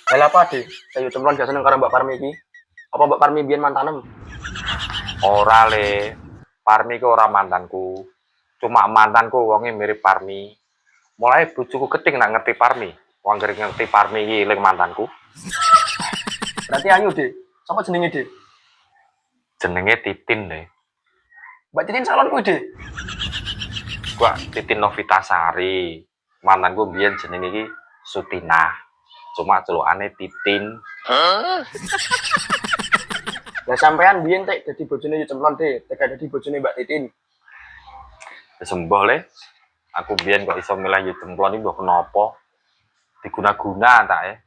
Lah apa, Dik? Saya cemplon gak seneng karo Mbak Parmi iki. Apa Mbak Parmi biyen mantanem? Ora le, Parmi ku ora mantanku. Cuma mantanku wonge mirip Parmi. Mulai bojoku keting nak ngerti Parmi. Wong ngerti Parmi iki eling mantanku. Berarti ayu, Dik. Sapa jenenge, Dik? Jenenge Titin le. Mbak Titin salon kuwi, Dik. Gua Titin Novitasari. Mantanku biyen jenenge iki Sutina. Cuma celukane Titin. Lah sampean biyen tek dadi bojone Yu Cemplon, Dik. Tek dadi bojone Mbak Titin. Sembuh le. Aku biyen kok iso milih Yu Cemplon iki mbok kenapa? Diguna-guna tak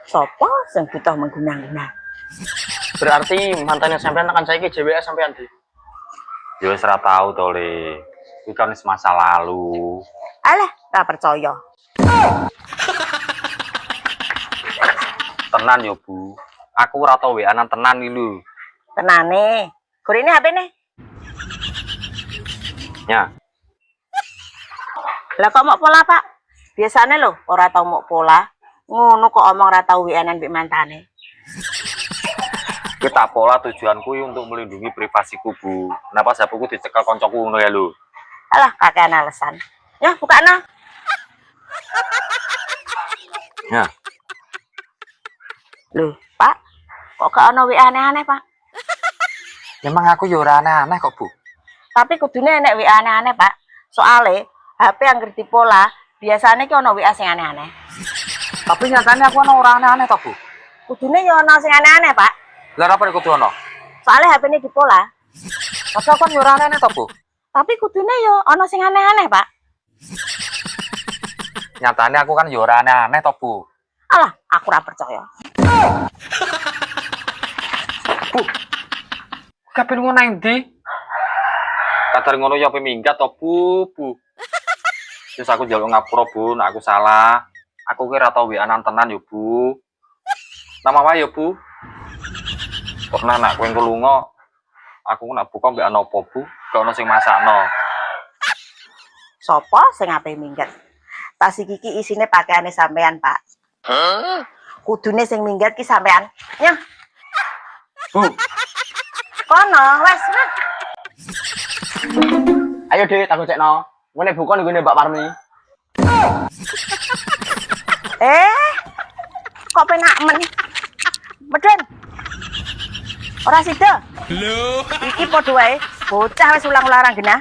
Sopo sing butuh mengguna-guna? Berarti mantannya sampean akan saiki JWA sampean, Dik. Ya wis ora tau to le. Kuwi kan wis masa lalu. Alah, tak percaya. Tenan yo, Bu. Aku ora tau WA-an tenan iki lho. Tenane. Gorene HP-ne. Ya. Lah kok mau pola, Pak? Biasane lho, ora tau mau pola. Ngono kok omong ora tau WA-an mbek mantane. Kita pola tujuanku untuk melindungi privasiku, Bu. Kenapa sapuku dicekel koncoku ngono ya lho. Alah, kakean alasan. Ya, bukakno. Ya. Loh, Pak. Kok gak ono WA aneh-aneh, Pak? Emang aku yo ora aneh kok, Bu. Tapi kudune enek WA aneh-aneh, Pak. Soale HP yang ngerti pola, biasanya ki ono WA sing aneh-aneh. Tapi nyatanya aku ono ora aneh-aneh to, Bu. Kudune yo ono sing aneh-aneh, Pak. Lah apa kudu ono? Soale HP ini dipola. Tapi aku yo ora aneh to, Bu. Tapi kudune yo ono sing aneh-aneh, Pak. Nyatanya aku kan yo ora aneh-aneh to, Bu. Alah, aku ora percaya. Bu. Kapan ngono nang ndi? Kadar ngono ya ape minggat to, Bu, Bu. Terus aku njaluk ngapura, Bu, nek aku salah. Aku ki ora tau WA-an tenan yo, Bu. Nama wae yo, Bu. Pernah nak kowe engko lunga, aku nak buka mbek ana apa, Bu? Gak ono sing masakno. Sopo sing ape minggat? Tas iki ki isine pakaiane sampean, Pak. Kudune sing minggat ki sampean. Nyah. Bu, Kono, wes, nah. Ayo, Dik, tak gocekno. Ngene buka nggone Mbak Parmi. Kok penak men? Meden. Ora sida. Lho. Iki padha wae, bocah wis ulang-ulang genah.